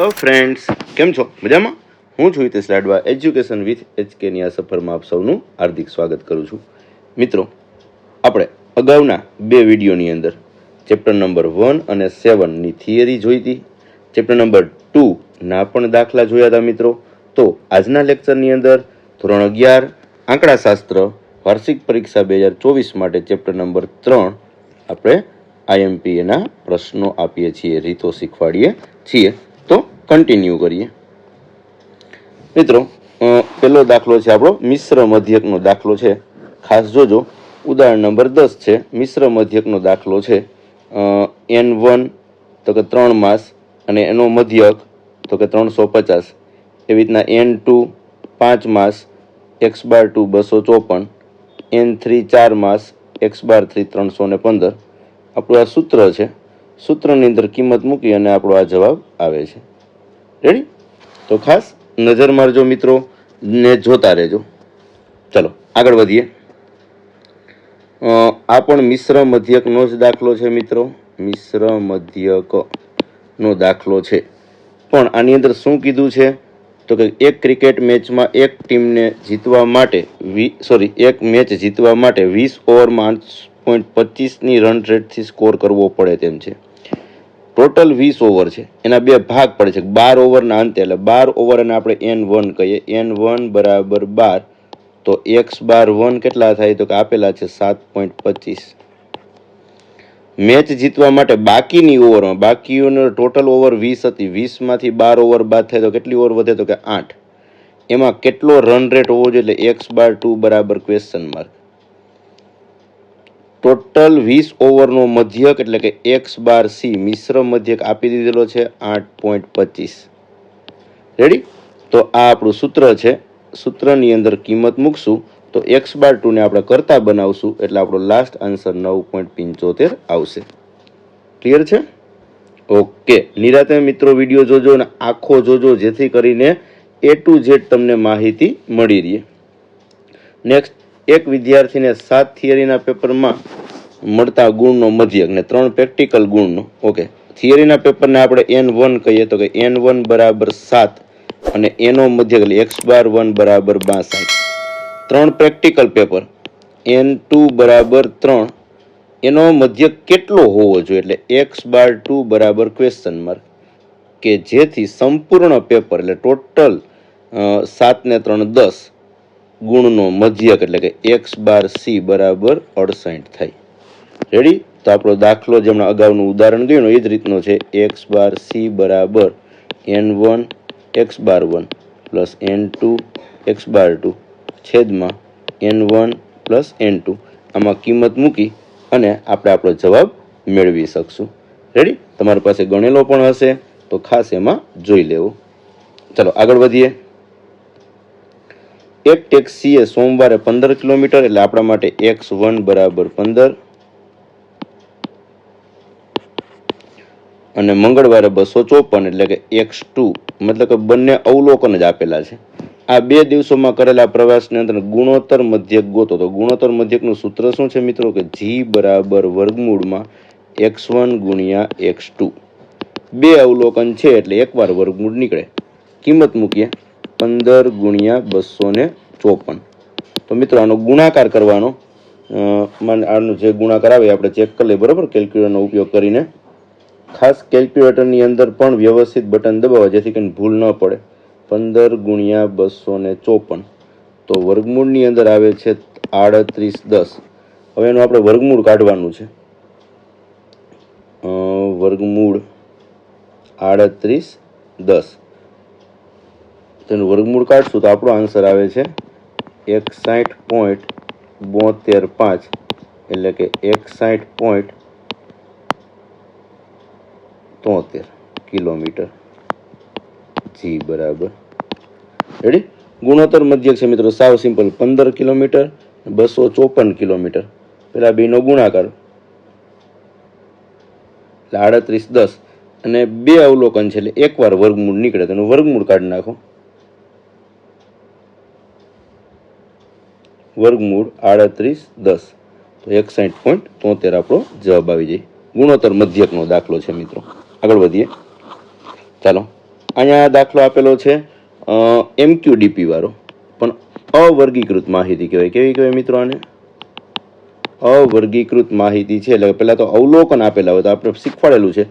Hello friends, કેમ છો? મજામાં? હું છું હિતેશ લાડવા. એજ્યુકેશન વિથ HKની આ સફરમાં આપ સૌનું હાર્દિક સ્વાગત કરું છું. મિત્રો, આપણે અગાઉના બે વિડીયોની અંદર ચેપ્ટર નંબર 1 અને 7ની થિયરી જોઈ હતી. ચેપ્ટર નંબર 2ના પણ દાખલા જોયા હતા મિત્રો. તો આજના લેક્ચરની અંદર ધોરણ 11 આંકડાશાસ્ત્ર વાર્ષિક પરીક્ષા 2024 માટે ચેપ્ટર નંબર 3 આપણે IMPના પ્રશ્નો આપીએ છીએ, રીતો શીખવાડીએ છીએ. તો કન્ટિન્યુ કરીએ મિત્રો. પહેલો દાખલો છે આપણો મિશ્ર મધ્યકનો દાખલો છે. ખાસ જોજો, ઉદાહરણ નંબર 10 છે. મિશ્ર મધ્યકનો દાખલો છે. N1 તો કે 3 માસ અને એનો મધ્યક તો કે 350. એવી રીતના N2 5 માસ x/2 254, N3 4 માસ x/3 315. આપણું આ સૂત્ર છે. સૂત્રની અંદર કિંમત મૂકી અને આપણો આ જવાબ આવે છે. રેડી? તો ખાસ નજર મારજો મિત્રો ને જોતા રહેજો. ચલો આગળ વધીએ. આ પણ મિશ્ર મધ્યકનો જ દાખલો છે મિત્રો. મિશ્ર મધ્યકનો દાખલો છે, પણ આની અંદર શું કીધું છે તો કે એક ક્રિકેટ મેચમાં એક ટીમને જીતવા માટે એક મેચ જીતવા માટે 20 ઓવરમાં 8.25ની રન રેટથી સ્કોર કરવો પડે તેમ છે. ટોટલ 20 ઓવર છે, એના બે ભાગ પડે છે 12 ઓવરના અંતે, એટલે 12 ઓવર અને આપણે N1 કહીએ. N1 બરાબર 12, તો x/1 કેટલા થાય તો કે આપેલા છે 7.25. મેચ જીતવા માટે બાકીની ઓવરમાં, બાકીઓનો ટોટલ ઓવર 20 હતી, 20માંથી 12 ઓવર બાદ થાય તો કેટલી ઓવર વધે તો કે 8. એમાં કેટલો રન રેટ હોવો જોઈએ, એટલે x/2 બરાબર ક્વેશ્ચન માર્ક. ટોટલ 20 ઓવરનો મધ્યક એટલે કે x/c મિશ્ર મધ્યક આપી દીધેલો છે 8.25. રેડી? તો આ આપણું સૂત્ર છે. સૂત્રની અંદર કિંમત મૂકશું તો x/2 ને આપણે કરતા બનાવશું એટલે આપણો લાસ્ટ આન્સર 9.75 આવશે. ક્લિયર છે? ઓકે. નિરાતે મિત્રો વિડીયો જોજો અને આખો જોજો, જેથી કરીને A to Z તમને માહિતી મળી રહે. નેક્સ્ટ, એક વિદ્યાર્થીને 7 થિયરીના પેપરમાં મળતા ગુણનો મધ્યક ને 3 પ્રેક્ટિકલ ગુણનો. ઓકે, થિયરીના પેપરને આપણે N1 કહીએ તો કે N1 બરાબર 7 અને એનો મધ્યક એટલે x/1 બરાબર 62. 3 પ્રેક્ટિકલ પેપર N2 બરાબર 3, એનો મધ્યક કેટલો હોવો જોઈએ, એટલે x/2 બરાબર ક્વેશ્ચન માર્ક, કે જેથી સંપૂર્ણ પેપર એટલે ટોટલ 7 ને 3 10 ગુણનો મધ્યક એટલે કે x/c બરાબર 68 થાય. રેડી? તો આપણો દાખલો જેમણે અગાઉનું ઉદાહરણ ગયું એ જ રીતનો છે. x/c બરાબર N1 x/1 plus N2 x/2 છેદમાં N1 પ્લસ N2. આમાં કિંમત મૂકી અને આપણે આપણો જવાબ મેળવી શકશું. રેડી? તમારી પાસે ગણેલો પણ હશે તો ખાસ એમાં જોઈ લેવું. ચલો આગળ વધીએ. એક ટેક્સીએ સોમવારે 15 કિલોમીટર એટલે આપણા માટે x1 બરાબર 15 અને મંગળવારે 254 એટલે કે x2, મતલબ કે બંને અવલોકન જ આપેલા છે. આ બે દિવસોમાં કરેલા પ્રવાસની અંદર ગુણોત્તર મધ્યક ગોતો. તો ગુણોત્તર મધ્યકનું સૂત્ર શું છે મિત્રો, કે g બરાબર વર્ગમૂળમાં x1 ગુણ્યા x2. બે અવલોકન છે એટલે એકવાર વર્ગમૂળ નીકળે. કિંમત મૂકીએ 15 ગુણ્યા 254. તો મિત્રો આનો ગુણાકાર કરવાનો, આનો જે ગુણાકાર આવે આપણે ચેક કરી લઈએ, બરાબર, કેલ્ક્યુલેટરનો ઉપયોગ કરીને. ખાસ કેલ્ક્યુલેટરની અંદર પણ વ્યવસ્થિત બટન દબાવવા જેથી કરીને ભૂલ ન પડે. 15 ગુણ્યા 254 તો વર્ગમૂળની અંદર આવે છે 3810. હવે એનું આપણે વર્ગમૂળ કાઢવાનું છે. વર્ગમૂળ 3810, તેનું વર્ગમૂળ કાઢશું તો આપણો આન્સર આવે છે 61.725 એટલે કે 61.73 કિલોમીટર. જી બરાબર. રેડી? ગુણોત્તર મધ્યક છે મિત્રો, સાવ સિમ્પલ. 15 કિલોમીટર 254 કિલોમીટર, પેલા બેનો ગુણાકાર એટલે 3810 અને બે અવલોકન છે એટલે એકવાર વર્ગમૂળ નીકળે, તેનું વર્ગમૂળ કાઢી નાખો. વર્ગમૂળ 3810 તો 61.73 આપણો જવાબ આવી જાય. ગુણોત્તર મધ્યકનો દાખલો છે મિત્રો. આગળ વધીએ. ચાલો અહીંયા દાખલો આપેલો છે MQDP વાળો, પણ અવર્ગીકૃત માહિતી કહેવાય. કેવી કહેવાય મિત્રો? આને અવર્ગીકૃત માહિતી છે. એટલે પહેલા તો અવલોકન આપેલા હોય તો આપણે શીખવાડેલું છે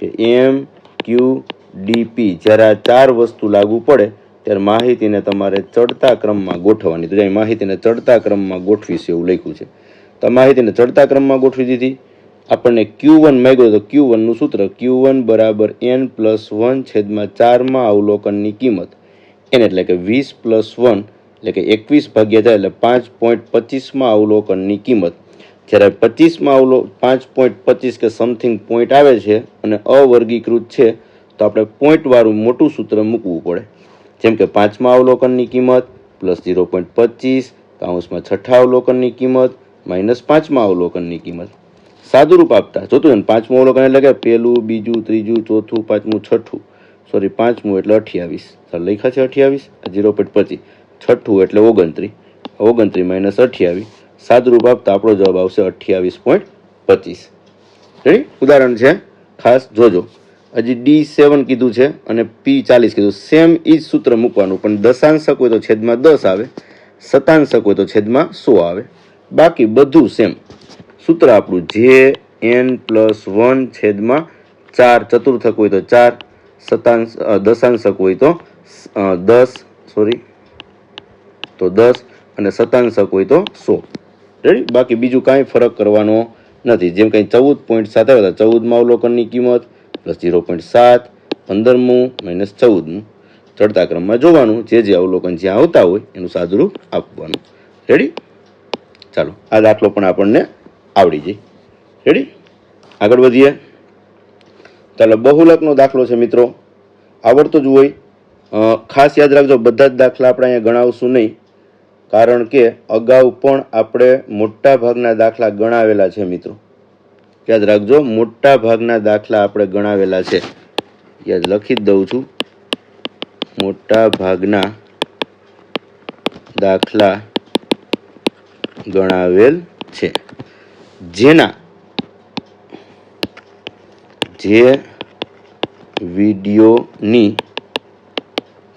કે MQDP જ્યારે આ 4 વસ્તુ લાગુ પડે ત્યારે માહિતીને તમારે ચડતા ક્રમમાં ગોઠવવાની. તો માહિતીને ચડતા ક્રમમાં ગોઠવીશ એવું લખ્યું છે. તો માહિતીને ચડતા ક્રમમાં ગોઠવી દીધી. આપણને Q1 માંગ્યો તો Q1 નું સૂત્ર Q1 બરાબર n+1/4 માં અવલોકનની કિંમત n એટલે કે 20+1 એટલે કે 21 ભાગ્યા 4 એટલે 5.25 માં અવલોકનની કિંમત. જ્યારે 5.25 કે સમથિંગ પોઈન્ટ આવે છે અને અવર્ગીકૃત છે તો આપણે પોઈન્ટ વાળું મોટું સૂત્ર મૂકવું પડે. જેમ કે 5મા અવલોકનની કિંમત પ્લસ 0.25 કૌંસમાં 6ઠા અવલોકનની કિંમત માઇનસ 5મા અવલોકનની કિંમત. સાદું રૂપ આપતા જોતું ને 5મું અવલોકન એટલે કે પહેલું, બીજું, ત્રીજું, ચોથું, 5મું, 6ઠું, સોરી 5મું એટલે 28, લખ્યા છે 28, 0.25, 6ઠું એટલે 29, 29 માઇનસ 28. સાદું રૂપ આપતા આપણો જવાબ આવશે 28.25. રેડી? ઉદાહરણ છે, ખાસ જોજો. હજી D7 કીધું છે અને P40 કીધું. સેમ ઈ જ સૂત્ર મૂકવાનું, પણ દશાંશક હોય તો છેદમાં 10 આવે, શતાંશક હોય તો છેદમાં 100 આવે. બાકી બધું સેમ સૂત્ર આપણું JN+1 છેદમાં 4, ચતુર્થક હોય તો 4, દશાંશક હોય તો 10 અને શતાંશક હોય તો 100. રેડી? બાકી બીજું કાંઈ ફરક કરવાનો નથી. જેમ કંઈ 14 પોઈન્ટ સાથે આવે તો 14મા અવલોકનની કિંમત પ્લસ 0.7, 15મું માઇનસ 14મું ચડતા ક્રમમાં જોવાનું. જે અવલોકન જ્યાં આવતા હોય એનું સાદુરૂપ આપવાનું. રેડી? ચાલો, આ દાખલો પણ આપણને આવડી જાય. રેડી? આગળ વધીએ. ચાલો, બહુલકનો દાખલો છે મિત્રો, આવડતો જ હોય. ખાસ યાદ રાખજો, બધા જ દાખલા આપણે અહીંયા ગણાવશું નહીં, કારણ કે અગાઉ પણ આપણે મોટા ભાગના દાખલા ગણાવેલા છે મિત્રો. યાદ રાખજો, મોટા ભાગના દાખલા આપણે ગણાવેલા છે. યાદ લખી જ દઉં છું, મોટા ભાગના દાખલા ગણાવેલ છે. જે વિડીયોની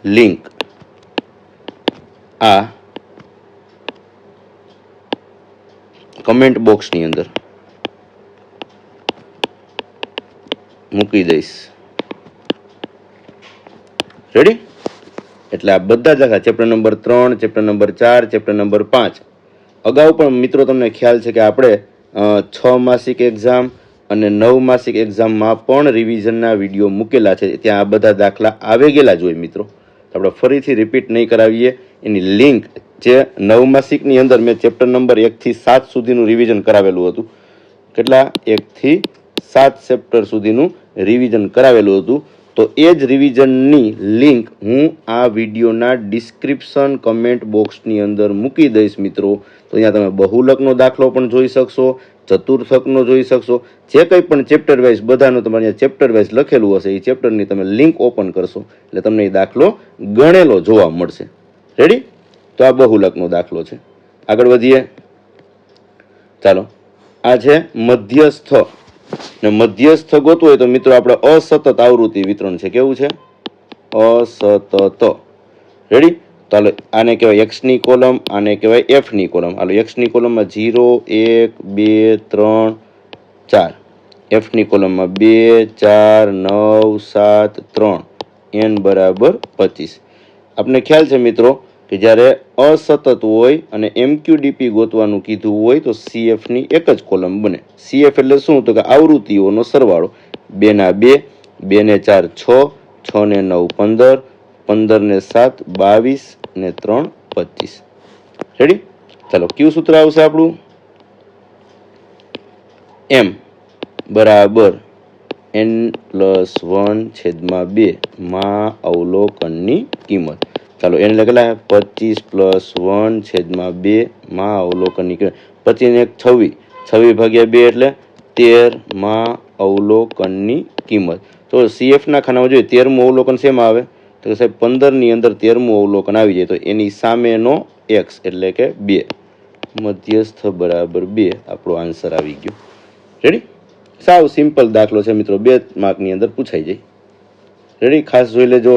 લિંક આ કમેન્ટ બોક્સની અંદર મૂકી દઈશ. રેડી? એટલે આ બધા જ દાખલા chapter number 3, chapter number 4, chapter number 5 અગાઉ પણ મિત્રો તમને ખ્યાલ છે કે આપણે 6 માસિક એક્ઝામ અને 9 માસિક એક્ઝામમાં પણ રિવિઝનના વિડીયો મૂકેલા છે. ત્યાં આ બધા દાખલા આવી ગયેલા જ હોય મિત્રો. આપણે ફરીથી રિપીટ નહીં કરાવીએ. એની લિંક જે 9 માસિકની અંદર મેં ચેપ્ટર નંબર 1 થી 7 સુધીનું રિવિઝન કરાવેલું હતું. કેટલા? 1 થી 7 ચેપ્ટર સુધીનું રિવિઝન કરાવેલું હતું. તો એ જ રિવિઝનની લિંક હું આ વિડીયોના ડિસ્ક્રિપ્શન કમેન્ટ બોક્સની અંદર મૂકી દઈશ મિત્રો. તો અહીંયા તમે બહુલકનો દાખલો પણ જોઈ શકશો, ચતુર્થકનો જોઈ શકશો, જે કંઈ પણ ચેપ્ટર વાઇઝ બધાનું તમારે અહીંયા ચેપ્ટર વાઇઝ લખેલું હશે એ ચેપ્ટરની તમે લિંક ઓપન કરશો એટલે તમને એ દાખલો ગણેલો જોવા મળશે. રેડી? તો આ બહુલકનો દાખલો છે. આગળ વધીએ. ચાલો, આ છે મધ્યસ્થ. ને મધ્યસ્થ ગોતવું હોય તો મિત્રો આપણે અસતત આવૃત્તિ વિતરણ છે. કેવું છે? અસતત. રેડી? ચાલો, આને કહેવાય x ની કોલમ, આને કહેવાય f ની કોલમ. હાલો, x ની કોલમમાં 0, 1, 2, 3, 4, f ની કોલમમાં 2, 4, 9, 7, 3, n બરાબર 25. આપણે ખ્યાલ છે મિત્રો કે જ્યારે અસતત હોય અને MQDP ગોતવાનું કીધું હોય તો CF ની એક જ કોલમ બને. CF એટલે શું? તો કે આવૃત્તિઓનો સરવાળો. 2 ના 2, 2 ને 4 6, 6 ને 9 15, 15 ને 7 22 ને 3 25. રેડી? ચાલો, કયું સૂત્ર આવશે આપણું? M બરાબર n+1/2 માં અવલોકનની કિંમત. ચાલો, એને લખેલા 25+1/2 માં અવલોકનની કિંમત. 25 ને 1 26 ભાગ્યા 2 એટલે 13 માં અવલોકનની કિંમત. તો CF ના ખાનામાં જોઈએ 13મું અવલોકન શેમાં આવે? તો સાહેબ 15 ની અંદર 13મું અવલોકન આવી જાય તો એની સામેનો x એટલે કે 2. મધ્યસ્થ બરાબર 2 આપણો આન્સર આવી ગયો. રેડી? સાવ સિમ્પલ દાખલો છે મિત્રો, 2 માર્કની અંદર પૂછાઈ જાય. રેડી? ખાસ જોઈ લેજો.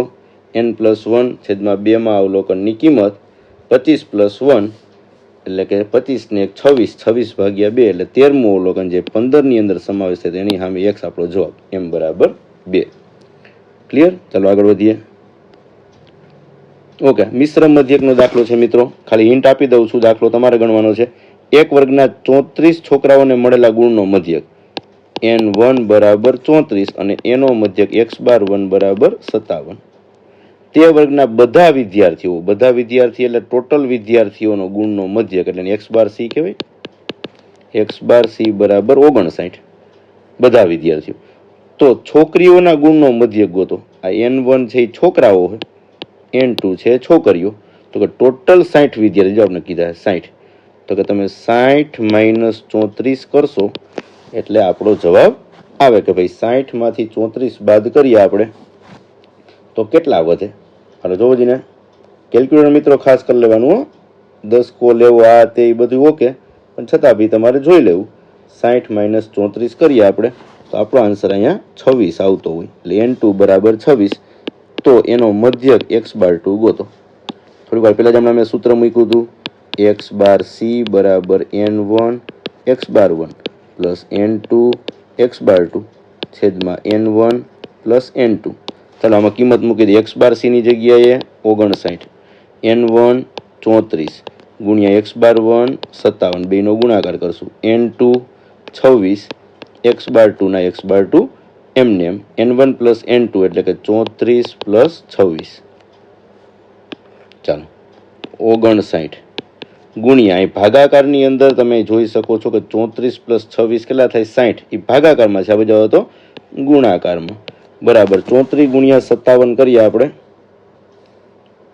n+1 છેદમાં 2 અવલોકનની કિંમત 25 + 1 એટલે કે 25 ને 26, 26 ભાગ્યા 2 એટલે 13મું અવલોકન જે 15ની અંદર સમાવેશ થાય એની સામે x આપણો જવાબ m બરાબર 2. ક્લિયર? ચાલો આગળ વધીએ. ઓકે, મિશ્ર મધ્યકનો દાખલો છે મિત્રો. ખાલી હિન્ટ આપી દઉં છું. દાખલો તમારે ગણવાનો છે. એક વર્ગના 34 છોકરાઓને મળેલા ગુણનો મધ્યક n1 બરાબર 34 અને એનો મધ્યક x⁻1 બરાબર 57. તે વર્ગના બધા વિદ્યાર્થીઓ એટલે ટોટલ વિદ્યાર્થીઓનો ગુણનો મધ્યક એટલે x⁻c કહેવાય. x⁻c બરાબર 59 બધા વિદ્યાર્થીઓ. તો છોકરીઓના ગુણનો મધ્યક ગોતો. આ n1 છે એ છોકરાઓ હોય, n2 છે છોકરીઓ. તો કે ટોટલ 60 વિદ્યાર્થી જો આપણે કીધા 60, તો કે તમે 60 - 34 કરશો એટલે આપણો જવાબ આવે કે ભાઈ 60 માંથી 34 બાદ કરીએ આપણે તો કેટલા વધે. હાલો જોવો જીને, કેલ્ક્યુલેટર મિત્રો ખાસ કરી લેવાનું. 10 કો લેવો આ તે બધું ઓકે, પણ છતાં બી તમારે જોઈ લેવું. 60 - 34 કરીએ આપણે તો આપણો આન્સર અહીંયા 26 આવતો હોય. એટલે n2 બરાબર 26. તો એનો મધ્યક x⁻2 ગોતો. થોડી વાર પહેલાં જ હમણાં મેં સૂત્ર મૂક્યું હતું. x⁻c બરાબર n1 x⁻1 plus n2 x⁻2 છેદમાં n1 પ્લસ n2. ચાલો આમાં કિંમત મૂકી દઈએ. x⁻c ની જગ્યાએ 59, n1 34 ગુણ્યા x⁻1 57, બેનો ગુણાકાર કરશું. n2 26, x⁻2 ના x⁻2 એમને એમ. n1 પ્લસ n2 એટલે કે 34 પ્લસ 26. ચાલો 59 ગુણ્યા અહીં ભાગાકારની અંદર તમે જોઈ શકો છો કે 34 પ્લસ 26 કેટલા થાય? 60. એ ભાગાકારમાં છે, આ બધા તો ગુણાકારમાં. બરાબર 34 ગુણ્યા 57 કરીએ આપણે.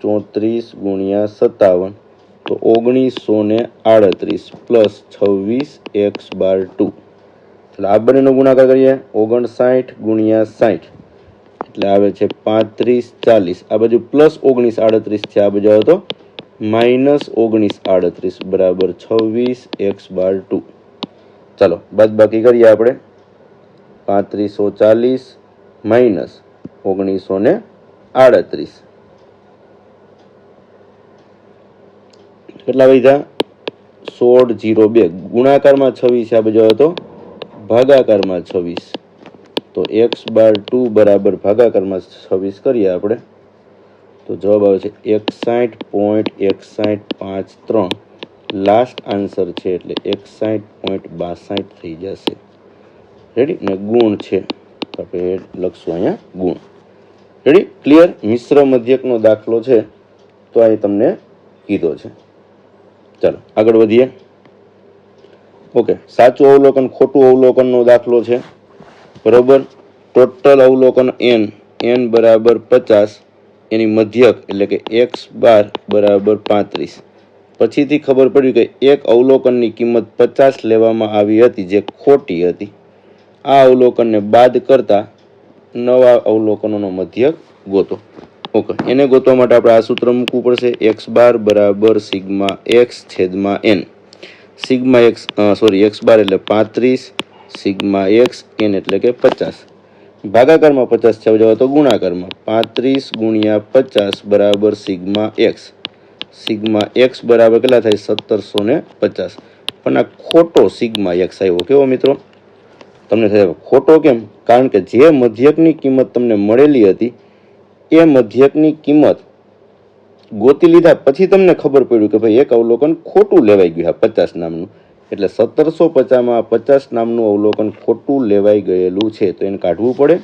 34 ગુણ્યા 57 તો 1938 પ્લસ 26 x⁻2. એટલે આ બંનેનો ગુણાકાર કરીએ. 59 ગુણ્યા 60 એટલે આવે છે 35 40. આ બાજુ પ્લસ 1938 છે, આ બાજુ આવે તો માઇનસ 1938 બરાબર 26 x⁻2. ચાલો બાદ બાકી કરીએ આપણે. 3540 માઇનસ 1938 કેટલા વધ્યા? 1602. ગુણાકારમાં 26 આ બાજુ આવે તો ભાગાકારમાં 26. તો x⁻2 બરાબર ભાગાકારમાં 26 કરીએ આપણે તો જવાબ આવે છે 61.6153. લાસ્ટ આન્સર છે એટલે 61.62 થઈ જશે. રેડી? ને ગુણ છે તો આપણે લખશું અહીંયા ગુણ. રેડી? ક્લિયર? મિશ્ર મધ્યકનો દાખલો છે તો અહીં તમને કીધો છે. ચાલો આગળ વધીએ. ઓકે, સાચું અવલોકન ખોટું અવલોકનનો દાખલો છે. બરોબર. ટોટલ અવલોકન n બરાબર 50, એની મધ્યક એટલે કે x⁻ બરાબર 35. પછીથી ખબર પડી કે એક અવલોકનની કિંમત 50 લેવામાં આવી હતી જે ખોટી હતી. આ અવલોકનને બાદ કરતા નવા અવલોકનોનો મધ્યક ગોતો. ઓકે, એને ગોતવા માટે આપણે આ સૂત્ર મૂકવું પડશે. x⁻ બરાબર σx છેદમાં n. x⁻ એટલે 35, σx n એટલે કે 50. ભાગાકારમાં 50 છે, જવા તો ગુણાકારમાં 35 ગુણ્યા 50 બરાબર σx. σx બરાબર કેટલા થાય? 1750. પણ આ ખોટો σx આવ્યો. કેવો મિત્રો? તમને થાય ખોટો કેમ? કારણ કે જે મધ્યકની કિંમત તમને મળેલી હતી એ મધ્યકની કિંમત ગોતી લીધા પછી તમને ખબર પડ્યું કે ભાઈ એક અવલોકન ખોટું લેવાઈ ગયું 50 નામનું. એટલે 1750માં 50 નામનું અવલોકન ખોટું લેવાઈ ગયેલું છે, તો એને કાઢવું પડે.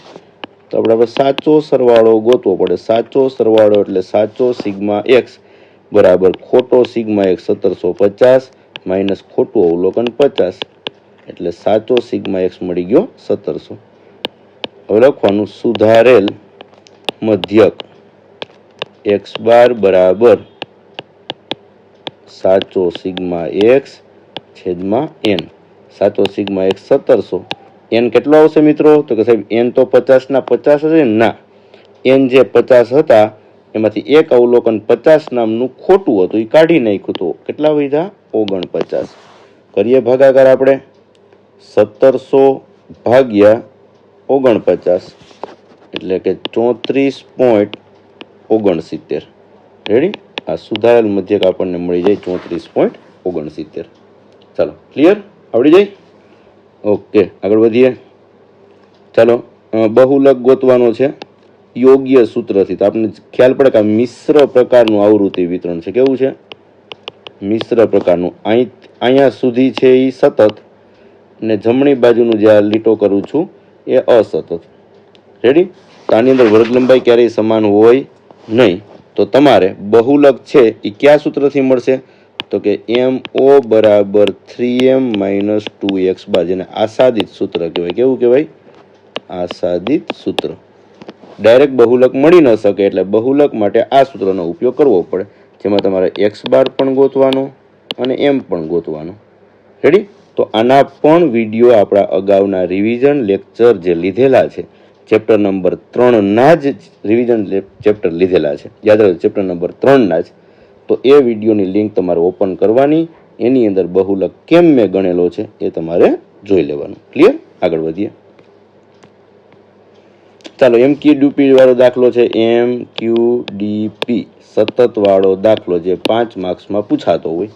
તો આપણે સાચો સરવાળો ગોતવો પડે. સાચો સરવાળો એટલે સાચો σx બરાબર ખોટો σx 1750 માઇનસ ખોટું અવલોકન 50 એટલે સાચો σx મળી ગયો 1700. હવે લખવાનું સુધારેલ મધ્યક x⁻ બરાબર સાચો σx છેદમાં n. સાચો σx 1700. n કેટલો આવશે મિત્રો? તો કે સાહેબ n તો 50 ના 50 હશે. ના, n જે 50 હતા એમાંથી એક અવલોકન 50 નામનું ખોટું હતું, એ કાઢી નાખ્યું. તો કેટલા વધ્યા? 49. કરીએ ભાગાકાર આપણે. 1700 ભાગ્યા 49 એટલે કે 34.69. રેડી? આ સુધારેલ મધ્યક આપણને મળી જાય 34.69. ચાલો, ક્લિયર? આવડી જાય? ઓકે, આગળ વધીએ. ચાલો, બહુલક ગોતવાનો છે યોગ્ય સૂત્રથી. તો આપણને ખ્યાલ પડે કે આ મિશ્ર પ્રકારનું આવૃત્તિ વિતરણ છે. કેવું છે? મિશ્ર પ્રકારનું. અહીંયા સુધી છે એ સતત, ને જમણી બાજુનું જે આ લીટો કરું છું એ અસતત. રેડી? તો આની અંદર વર્ગ લંબાઈ ક્યારેય સમાન હોય નહીં. તો તમારે બહુલક છે એ કયા સૂત્રથી મળશે? તો કે MO બરાબર 3M - 2x બાર, જેને આસાદિત સૂત્ર કહેવાય. કેવું કહેવાય? આસાદિત સૂત્ર. ડાયરેક્ટ બહુલક મળી ન શકે એટલે બહુલક માટે આ સૂત્રનો ઉપયોગ કરવો પડે, જેમાં તમારે x બાર પણ ગોતવાનો અને m પણ ગોતવાનો. રેડી? તો આના પણ વિડીયો આપણા અગાઉના રિવિઝન લેક્ચર જે લીધેલા છે, ચેપ્ટર નંબર 3ના જ રિવિઝન ચેપ્ટર લીધેલા છે, યાદ રાખજો, ચેપ્ટર નંબર 3ના જ. તો એ વિડીયોની લિંક તમારે ઓપન કરવાની, એની અંદર બહુલક કેમ મેં ગણેલો છે એ તમારે જોઈ લેવાનું. ક્લિયર? આગળ વધીએ. ચાલો, MQDP વાળો દાખલો છે. MQDP સતત વાળો દાખલો જે 5 માર્ક્સમાં પૂછાતો હોય.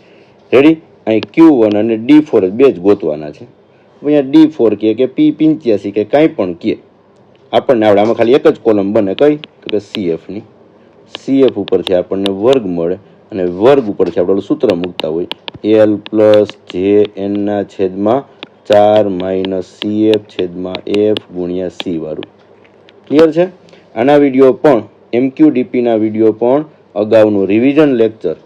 રેડી? અહીં Q1 અને D4 બે જ ગોતવાના છે. અહીંયા D4 કે P85 કે કાંઈ પણ કે આપણને આવડે. આમાં ખાલી એક જ કોલમ બને, કઈ? તો કે CF ની. CF ઉપરથી આપણને વર્ગ મળે અને વર્ગ ઉપરથી આપણે સૂત્ર મૂકતા હોય L + JN/4 - CF F × C વાળું. ક્લિયર છે? આના વિડીયો પણ, MQDPના વિડીયો પણ અગાઉનું રિવિઝન લેક્ચર,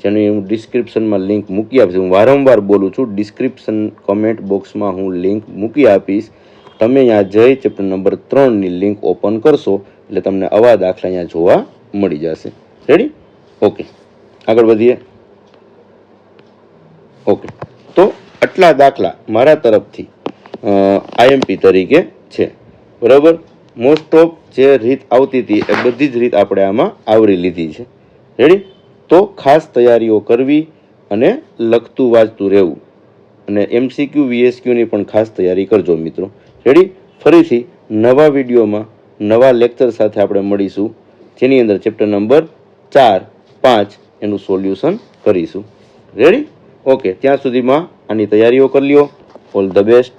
જેની હું ડિસ્ક્રિપ્શનમાં લિંક મૂકી આપીશ. હું વારંવાર બોલું છું, ડિસ્ક્રિપ્શન કમેન્ટ બોક્સમાં હું લિંક મૂકી આપીશ. તમે અહીંયા જઈ ચેપ્ટર નંબર 3ની લિંક ઓપન કરશો એટલે તમને આવા દાખલા અહીંયા જોવા મળી જશે. રેડી? ઓકે, આગળ વધીએ. ઓકે, તો આટલા દાખલા મારા તરફથી IMP તરીકે છે. બરાબર? મોસ્ટ ઓફ જે રીત આવતી હતી એ બધી જ રીત આપણે આમાં આવરી લીધી છે. રેડી? તો ખાસ તૈયારીઓ કરવી અને લખતું વાંચતું રહેવું, અને MCQ VSQની પણ ખાસ તૈયારી કરજો મિત્રો. રેડી? ફરીથી નવા વિડીયોમાં નવા લેક્ચર સાથે આપણે મળીશું, જેની અંદર ચેપ્ટર નંબર 4, 5 એનું સોલ્યુશન કરીશું. રેડી? ઓકે, ત્યાં સુધીમાં આની તૈયારીઓ કરી લ્યો. All the best.